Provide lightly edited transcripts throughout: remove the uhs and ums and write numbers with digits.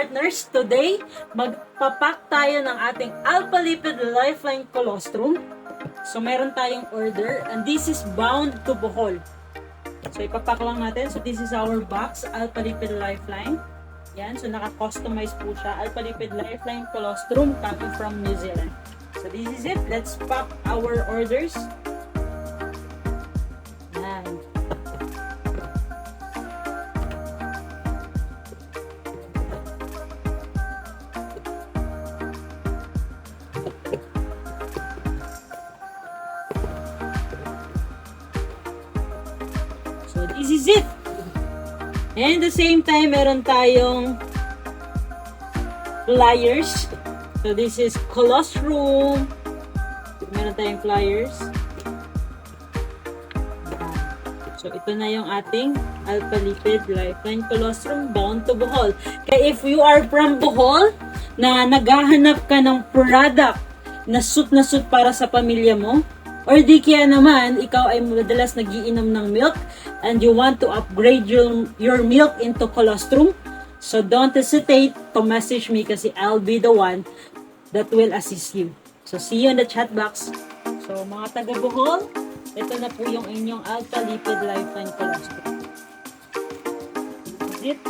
partners, today magpapak tayo ng ating Alpha Lipid Lifeline Colostrum. So meron tayong order and this is bound to Bohol. So ipapak lang natin. So this is our box, Alpha Lipid Lifeline. Yan, so naka-customize po siya. Alpha Lipid Lifeline Colostrum coming from New Zealand. So this is it. Let's pack our orders. Yan. So this is it. And at the same time, meron tayong flyers. So this is Colostrum. Meron tayong flyers. So ito na yung ating Alpha Lipid Lifeline Colostrum bound to Bohol. Kaya if you are from Bohol, na naghahanap ka ng product na suit para sa pamilya mo, or di kaya naman, ikaw ay madalas nagiinom ng milk and you want to upgrade your milk into colostrum, so don't hesitate to message me kasi I'll be the one that will assist you. So see you in the chat box. So mga taga Bohol, ito na po yung inyong Alpha Lipid Lifeline Colostrum. This is it.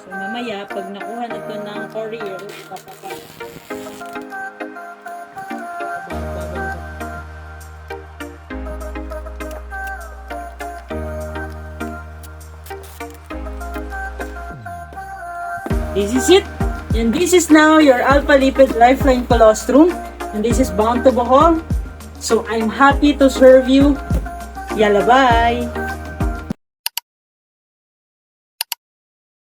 Mamaya, pag nakuha na ito ng courier, ipapapag. This is it. And this is now your Alpha Lipid Lifeline Colostrum. And this is bound to Bohol. So I'm happy to serve you. Yalla, bye!